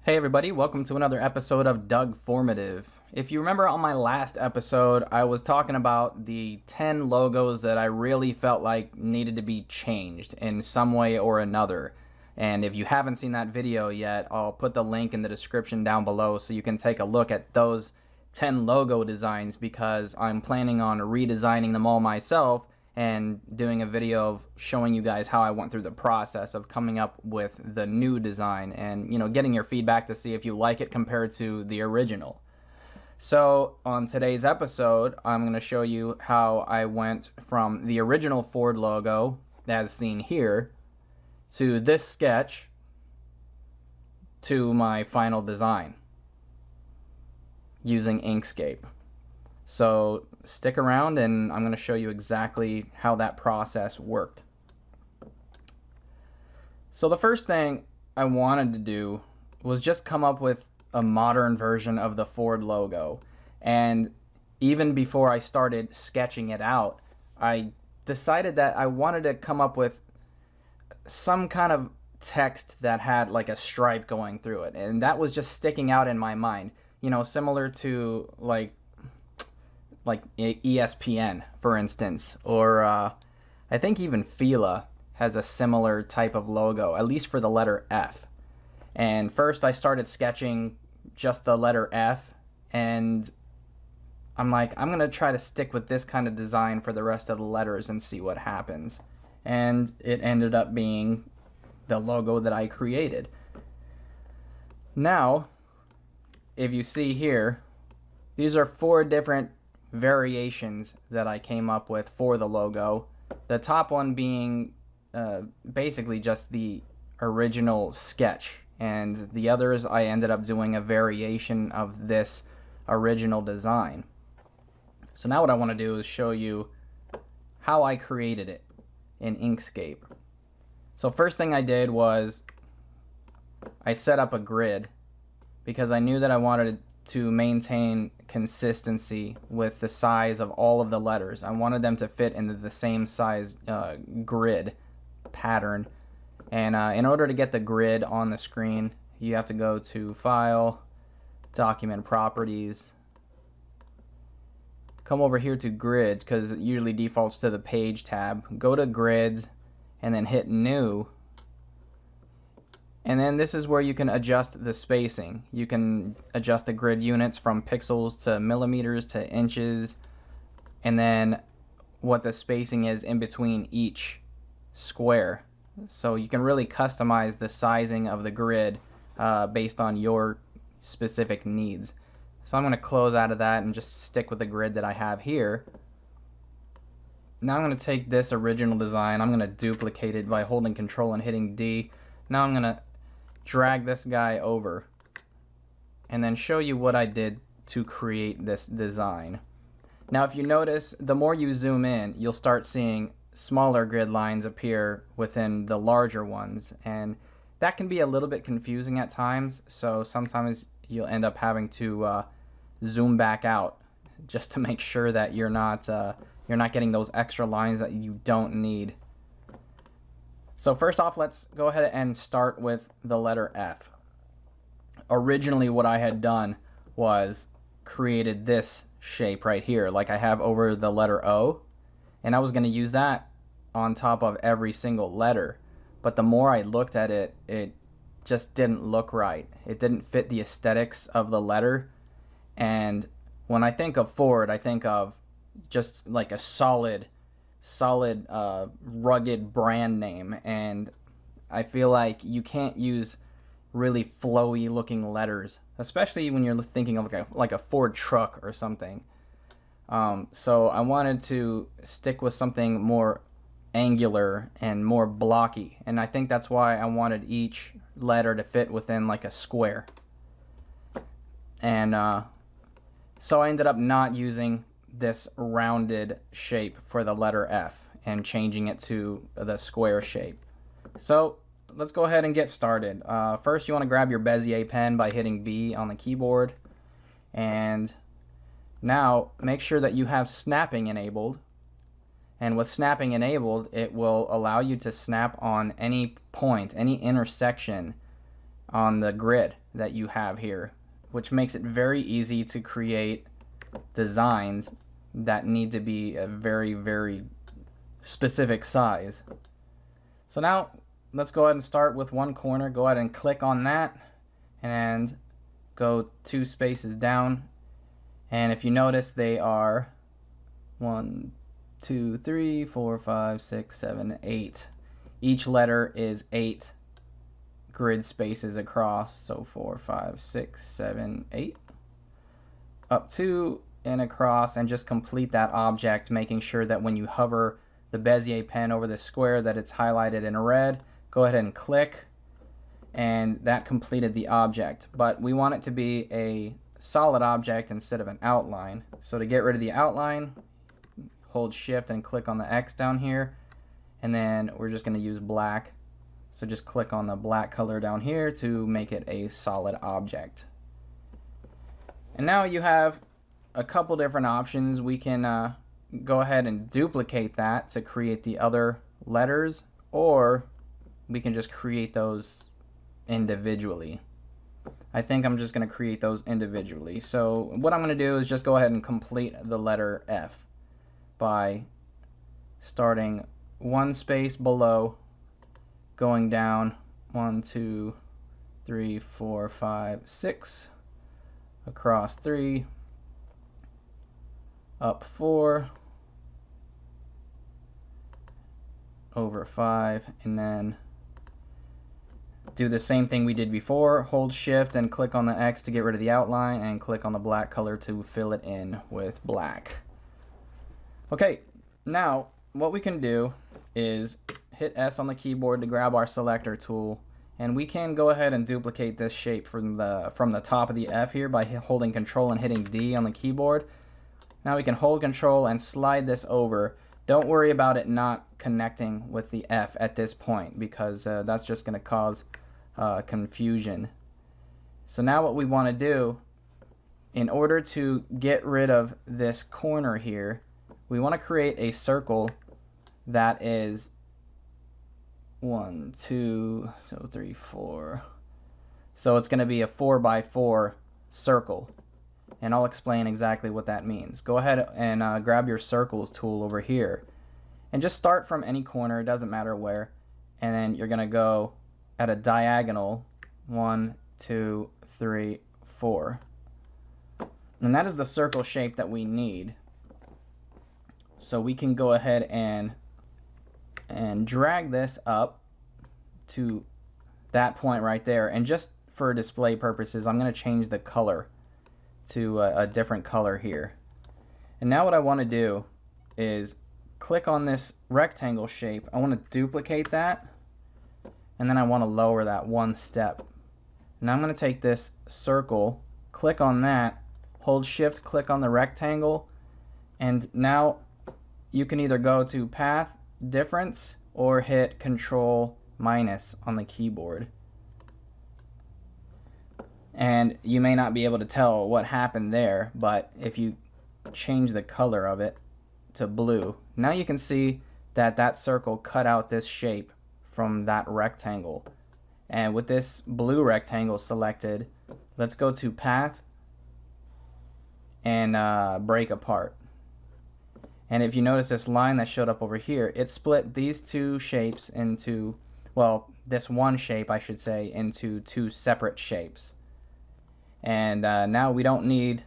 Hey everybody, welcome to another episode of Doug Formative. If you remember on my last episode, I was talking about the 10 logos that I really felt like needed to be changed in some way or another. And if you haven't seen that video yet, I'll put the link in the description down below so you can take a look at those 10 logo designs, because I'm planning on redesigning them all myself and doing a video of showing you guys how I went through the process of coming up with the new design and, getting your feedback to see if you like it compared to the original. So on today's episode, I'm going to show you how I went from the original Ford logo, as seen here, to this sketch, to my final design using Inkscape. So stick around and I'm going to show you exactly how that process worked. So the first thing I wanted to do was just come up with a modern version of the Ford logo. And even before I started sketching it out, I decided that I wanted to come up with some kind of text that had like a stripe going through it. And that was just sticking out in my mind. Similar to like ESPN, for instance, or I think even Fila has a similar type of logo, at least for the letter F. And first I started sketching just the letter F, and I'm like, I'm gonna try to stick with this kind of design for the rest of the letters and see what happens. And it ended up being the logo that I created. Now, if you see here, these are 4 different variations that I came up with for the logo. The top one being basically just the original sketch, and the others I ended up doing a variation of this original design. So now what I want to do is show you how I created it in Inkscape. So first thing I did was I set up a grid, because I knew that I wanted to maintain consistency with the size of all of the letters. I wanted them to fit into the same size grid pattern. And in order to get the grid on the screen, you have to go to File, Document Properties, come over here to Grids, because it usually defaults to the Page tab. Go to Grids and then hit New. And then this is where you can adjust the spacing. You can adjust the grid units from pixels to millimeters to inches, and then what the spacing is in between each square. So you can really customize the sizing of the grid based on your specific needs. So I'm going to close out of that and just stick with the grid that I have here. Now I'm going to take this original design, I'm going to duplicate it by holding Control and hitting D. Now I'm going to drag this guy over and then show you what I did to create this design. Now if you notice, the more you zoom in, you'll start seeing smaller grid lines appear within the larger ones, and that can be a little bit confusing at times, so sometimes you'll end up having to zoom back out just to make sure that you're not getting those extra lines that you don't need. So first off, let's go ahead and start with the letter F. Originally what I had done was created this shape right here, like I have over the letter O, and I was going to use that on top of every single letter. But the more I looked at it, it just didn't look right. It didn't fit the aesthetics of the letter. And when I think of Ford, I think of just like a solid rugged brand name, and I feel like you can't use really flowy looking letters, especially when you're thinking of like a Ford truck or something. So I wanted to stick with something more angular and more blocky, and I think that's why I wanted each letter to fit within like a square. And so I ended up not using this rounded shape for the letter F and changing it to the square shape. So let's go ahead and get started. First, you want to grab your Bezier pen by hitting B on the keyboard, and now make sure that you have snapping enabled. And with snapping enabled, it will allow you to snap on any point, any intersection on the grid that you have here, which makes it very easy to create designs that need to be a very, very specific size. So now let's go ahead and start with one corner. Go ahead and click on that and go 2 spaces down, and if you notice, they are 1, 2, 3, 4, 5, 6, 7, 8. Each letter is 8 grid spaces across, so 4, 5, 6, 7, 8, up 2 and across, and just complete that object, making sure that when you hover the Bezier pen over the square that it's highlighted in red. Go ahead and click, and that completed the object, but we want it to be a solid object instead of an outline. So to get rid of the outline, hold shift and click on the X down here, and then we're just going to use black. So just click on the black color down here to make it a solid object. And now you have a couple different options. We can go ahead and duplicate that to create the other letters, or we can just create those individually. I think I'm just going to create those individually. So what I'm going to do is just go ahead and complete the letter F by starting 1 space below, going down 1, 2, 3, 4, 5, 6, across 3, up 4, over 5, and then do the same thing we did before. Hold shift and click on the X to get rid of the outline, and click on the black color to fill it in with black. Okay, now what we can do is hit S on the keyboard to grab our selector tool, and we can go ahead and duplicate this shape from the top of the F here by holding Control and hitting D on the keyboard. Now we can hold Control and slide this over. Don't worry about it not connecting with the F at this point, because that's just going to cause confusion. So now what we want to do, in order to get rid of this corner here, we want to create a circle that is 1, 2, so 3, 4. So it's going to be a 4x4 circle, and I'll explain exactly what that means. Go ahead and grab your circles tool over here, and just start from any corner, it doesn't matter where, and then you're going to go at a diagonal 1, 2, 3, 4. And that is the circle shape that we need. So we can go ahead and drag this up to that point right there, and just for display purposes I'm going to change the color to a different color here. And now what I want to do is click on this rectangle shape. I want to duplicate that, and then I want to lower that 1 step. Now I'm going to take this circle, click on that, hold shift, click on the rectangle, and now you can either go to path difference or hit Control minus on the keyboard. And you may not be able to tell what happened there, but if you change the color of it to blue, now you can see that that circle cut out this shape from that rectangle. And with this blue rectangle selected, let's go to path and break apart. And if you notice this line that showed up over here, it split these two shapes into, well, this one shape I should say, into 2 separate shapes. And now we don't need,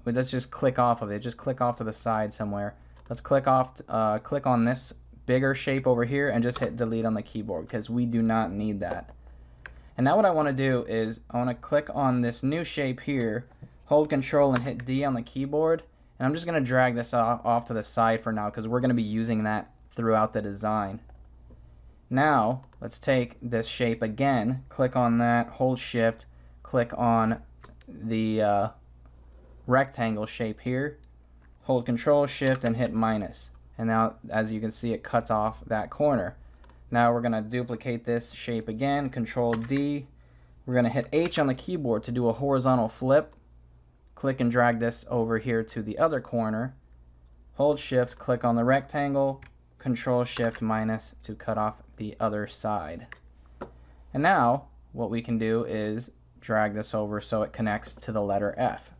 let's just click off of it, just click off to the side somewhere. Let's click on this bigger shape over here and just hit delete on the keyboard, because we do not need that. And now what I want to do is I want to click on this new shape here, hold Control and hit D on the keyboard, and I'm just going to drag this off to the side for now, because we're going to be using that throughout the design. Now let's take this shape again, click on that, hold shift, click on the rectangle shape here, hold Control Shift and hit minus, and now as you can see it cuts off that corner. Now we're going to duplicate this shape again, Control D, we're going to hit H on the keyboard to do a horizontal flip, click and drag this over here to the other corner, hold shift, click on the rectangle, Control Shift minus to cut off the other side. And now what we can do is drag this over so it connects to the letter F.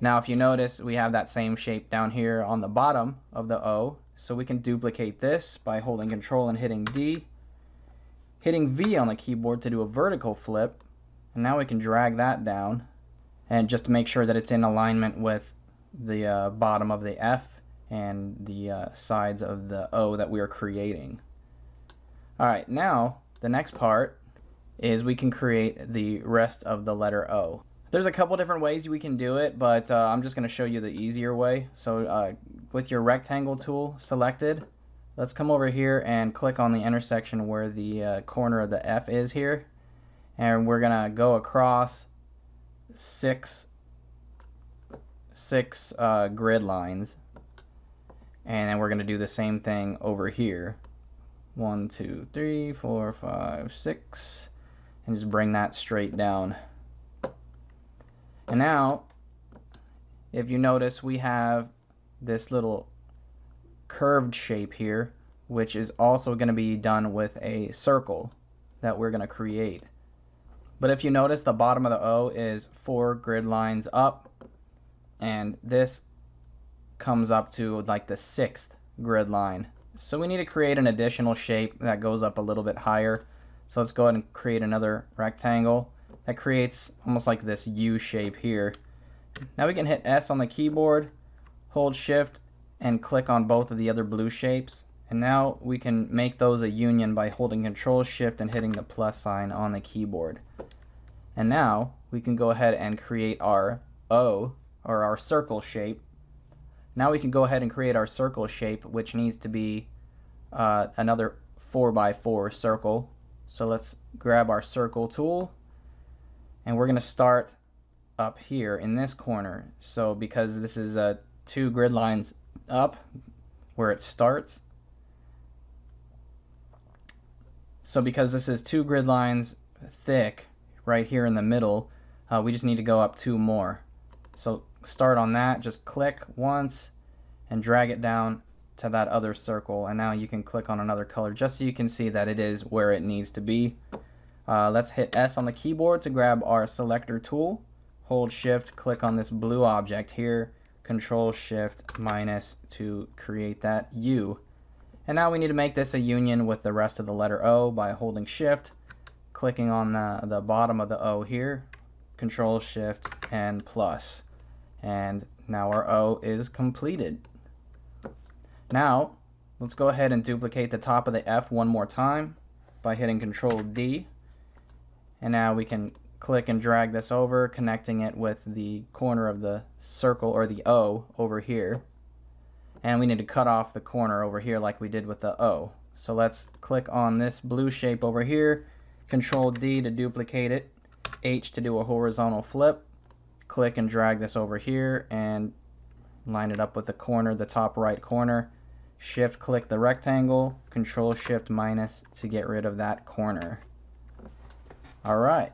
Now if you notice, we have that same shape down here on the bottom of the O, so we can duplicate this by holding Control and hitting D, hitting V on the keyboard to do a vertical flip, and now we can drag that down, and just to make sure that it's in alignment with the bottom of the F and the sides of the O that we are creating. Alright, now the next part is we can create the rest of the letter O. There's a couple different ways we can do it, but I'm just going to show you the easier way. So with your rectangle tool selected, let's come over here and click on the intersection where the corner of the F is here, and we're going to go across six grid lines, and then we're going to do the same thing over here. 1, 2, 3, 4, 5, 6, and just bring that straight down. And now, if you notice, we have this little curved shape here, which is also going to be done with a circle that we're going to create. But if you notice, the bottom of the O is 4 grid lines up, and this comes up to like the 6th grid line. So we need to create an additional shape that goes up a little bit higher. So let's go ahead and create another rectangle that creates almost like this U shape here. Now we can hit S on the keyboard, hold Shift, and click on both of the other blue shapes. And now we can make those a union by holding Control Shift and hitting the plus sign on the keyboard. And now we can go ahead and create our O, or our circle shape. Now we can go ahead and create our circle shape, which needs to be another 4x4 circle. So let's grab our circle tool, and we're going to start up here in this corner. So because this is 2 grid lines up where it starts, so because this is 2 grid lines thick right here in the middle, we just need to go up 2 more. So start on that, just click once and drag it down to that other circle, and now you can click on another color just so you can see that it is where it needs to be. Let's hit S on the keyboard to grab our selector tool, hold Shift, click on this blue object here, Control Shift minus to create that U. And now we need to make this a union with the rest of the letter O by holding Shift, clicking on the bottom of the O here, Control Shift and plus. And now our O is completed. Now let's go ahead and duplicate the top of the F one more time by hitting Control D, and now we can click and drag this over, connecting it with the corner of the circle, or the O, over here. And we need to cut off the corner over here like we did with the O. So let's click on this blue shape over here, Control D to duplicate it, H to do a horizontal flip, click and drag this over here and line it up with the corner, the top right corner. Shift click the rectangle, Control Shift minus to get rid of that corner. Alright,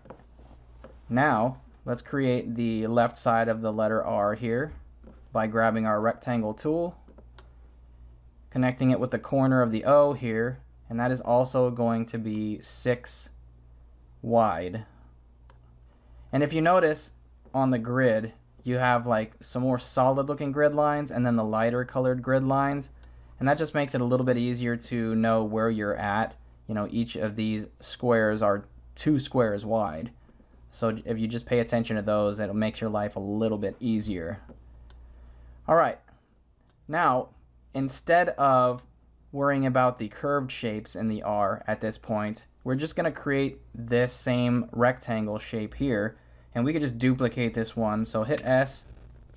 now let's create the left side of the letter R here by grabbing our rectangle tool, connecting it with the corner of the O here, and that is also going to be 6 wide. And if you notice on the grid, you have like some more solid looking grid lines and then the lighter colored grid lines, and that just makes it a little bit easier to know where you're at. You know, each of these squares are 2 squares wide, so if you just pay attention to those, it'll make your life a little bit easier. Alright, now instead of worrying about the curved shapes in the R at this point, we're just going to create this same rectangle shape here, and we could just duplicate this one. So hit S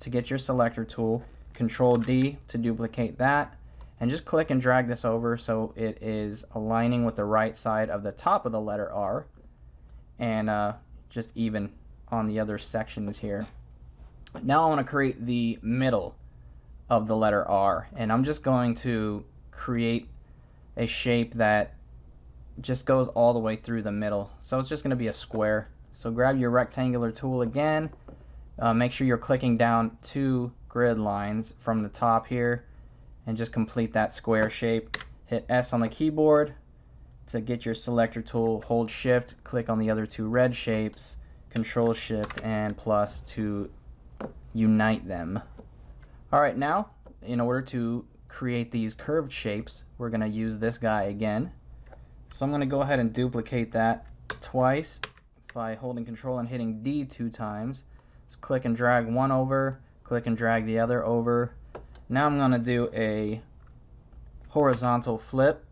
to get your selector tool, Control D to duplicate that, and just click and drag this over so it is aligning with the right side of the top of the letter R, and just even on the other sections here. Now I want to create the middle of the letter R, and I'm just going to create a shape that just goes all the way through the middle. So it's just going to be a square. So grab your rectangular tool again, make sure you're clicking down 2 grid lines from the top here, and just complete that square shape. Hit S on the keyboard, to get your selector tool, hold shift, click on the other two red shapes, control shift and plus to unite them. Alright, now in order to create these curved shapes, we're going to use this guy again. So I'm going to go ahead and duplicate that twice by holding control and hitting D 2 times. Just click and drag one over, click and drag the other over. Now I'm going to do a horizontal flip,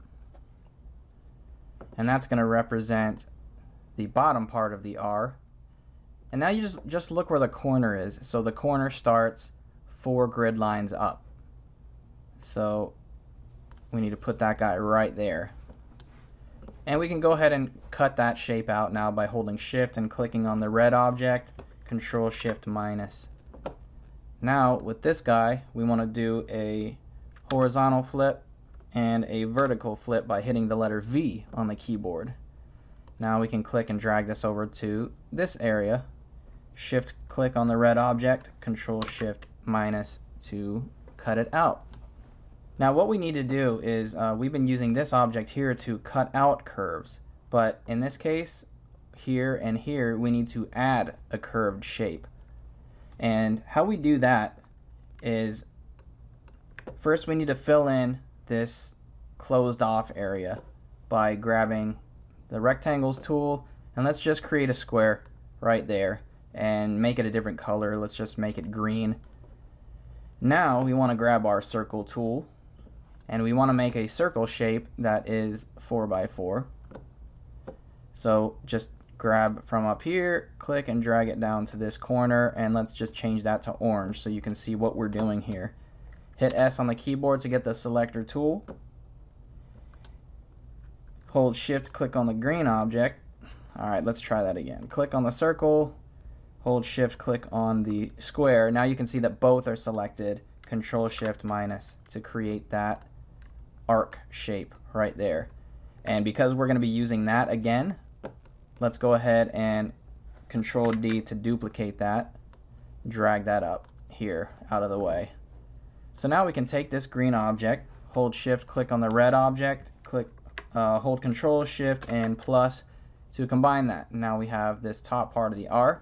and that's going to represent the bottom part of the R. And now you just look where the corner is. So the corner starts 4 grid lines up. So we need to put that guy right there. And we can go ahead and cut that shape out now by holding shift and clicking on the red object, control shift minus. Now with this guy, we want to do a horizontal flip and a vertical flip by hitting the letter V on the keyboard. Now we can click and drag this over to this area. Shift click on the red object, control shift minus to cut it out. Now what we need to do is, we've been using this object here to cut out curves, but in this case, here and here, we need to add a curved shape. And how we do that is, first we need to fill in this closed off area by grabbing the rectangles tool, and let's just create a square right there and make it a different color. Let's just make it green. Now we want to grab our circle tool, and we want to make a circle shape that is 4 by 4. So just grab from up here, click and drag it down to this corner, and let's just change that to orange so you can see what we're doing here. Hit S on the keyboard to get the selector tool. Hold shift, click on the green object. Alright, let's try that again. Click on the circle, hold shift, click on the square. Now you can see that both are selected. Control shift minus to create that arc shape right there. And because we're going to be using that again, let's go ahead and control D to duplicate that. Drag that up here out of the way. So now we can take this green object, hold shift, click on the red object, hold control shift and plus to combine that. Now we have this top part of the R.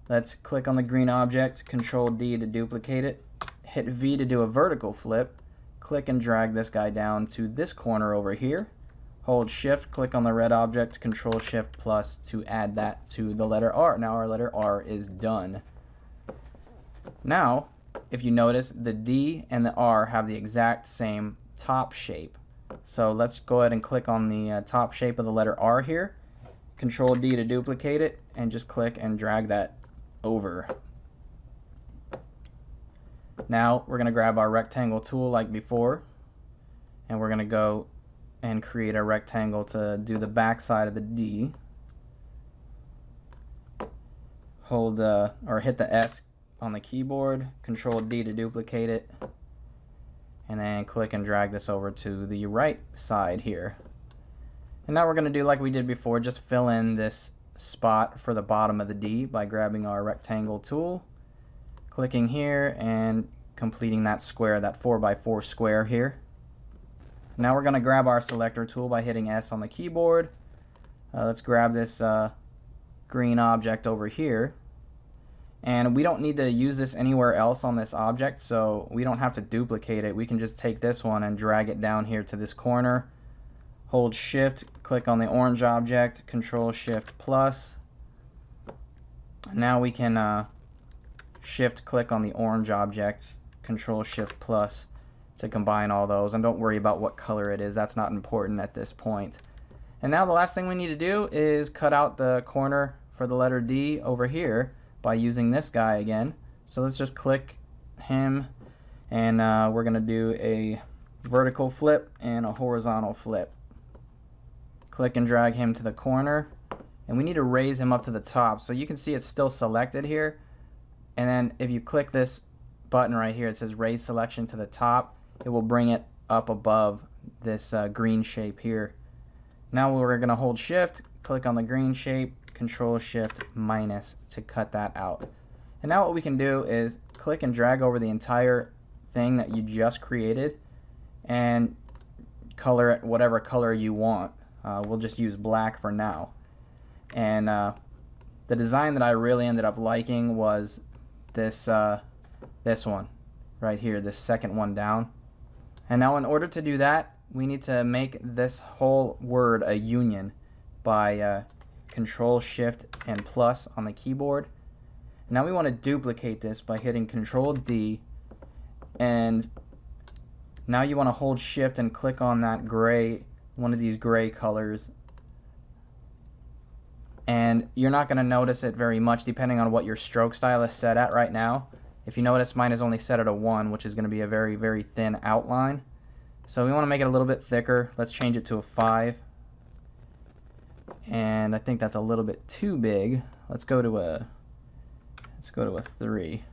Let's click on the green object, control D to duplicate it, hit V to do a vertical flip, click and drag this guy down to this corner over here, hold shift, click on the red object, control shift plus to add that to the letter R. Now our letter R is done. Now if you notice, the D and the R have the exact same top shape. So let's go ahead and click on the top shape of the letter R here. Control D to duplicate it and just click and drag that over. Now we're going to grab our rectangle tool like before, and we're going to go and create a rectangle to do the back side of the D. Hold or hit the S on the keyboard, control D to duplicate it, and then click and drag this over to the right side here. And now we're going to do like we did before, just fill in this spot for the bottom of the D by grabbing our rectangle tool, clicking here and completing that square, that 4 by 4 square here. Now we're going to grab our selector tool by hitting S on the keyboard. Let's grab this green object over here. And we don't need to use this anywhere else on this object, so we don't have to duplicate it. We can just take this one and drag it down here to this corner. Hold shift, click on the orange object, control shift plus. Now we can shift click on the orange object, control shift plus to combine all those. And don't worry about what color it is, that's not important at this point. And now the last thing we need to do is cut out the corner for the letter D over here by using this guy again. So let's just click him, and we're going to do a vertical flip and a horizontal flip. Click and drag him to the corner, and we need to raise him up to the top. So you can see it's still selected here, and then if you click this button right here, it says raise selection to the top, it will bring it up above this green shape here. Now we're going to hold shift, click on the green shape, control shift minus to cut that out. And now what we can do is click and drag over the entire thing that you just created and color it whatever color you want. We'll just use black for now. And the design that I really ended up liking was this one right here, this second one down. And now in order to do that, we need to make this whole word a union by Control Shift and plus on the keyboard. Now we want to duplicate this by hitting Control D, and now you want to hold Shift and click on that gray, one of these gray colors, and you're not going to notice it very much depending on what your stroke style is set at right now. If you notice, mine is only set at a 1, which is going to be a very, very thin outline. So we want to make it a little bit thicker. Let's change it to a 5. And I think that's a little bit too big. Let's go to a 3.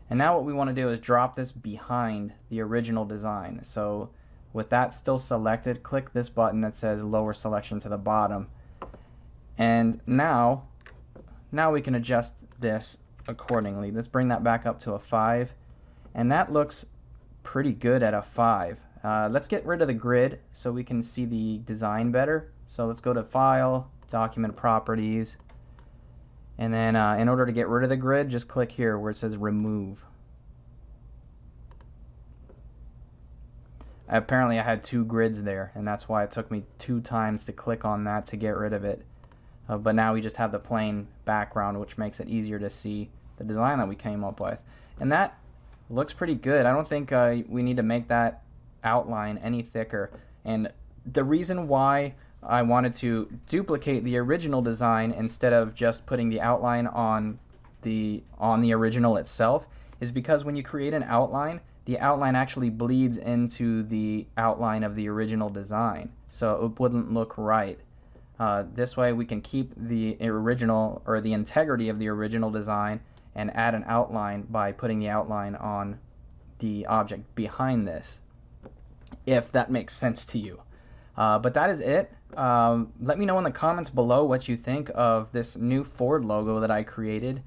And now what we want to do is drop this behind the original design. So with that still selected, click this button that says lower selection to the bottom. And now we can adjust this accordingly. Let's bring that back up to a 5. And that looks pretty good at a 5. Let's get rid of the grid so we can see the design better. So let's go to File, Document Properties, and then in order to get rid of the grid, just click here where it says Remove. Apparently I had 2 grids there, and that's why it took me 2 times to click on that to get rid of it. But now we just have the plain background, which makes it easier to see the design that we came up with. And that looks pretty good. I don't think we need to make that outline any thicker. And the reason why I wanted to duplicate the original design instead of just putting the outline on the original itself is because when you create an outline, the outline actually bleeds into the outline of the original design, so it wouldn't look right. This way we can keep the original, or the integrity of the original design, and add an outline by putting the outline on the object behind this, if that makes sense to you. But that is it. Let me know in the comments below what you think of this new Ford logo that I created.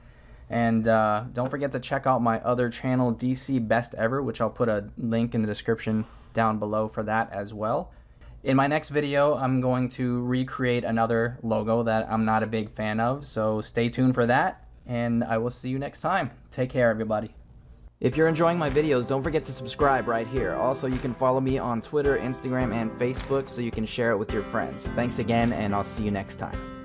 And don't forget to check out my other channel, DC Best Ever, which I'll put a link in the description down below for that as well. In my next video, I'm going to recreate another logo that I'm not a big fan of, so stay tuned for that, and I will see you next time. Take care, everybody. If you're enjoying my videos, don't forget to subscribe right here. Also, you can follow me on Twitter, Instagram, and Facebook so you can share it with your friends. Thanks again, and I'll see you next time.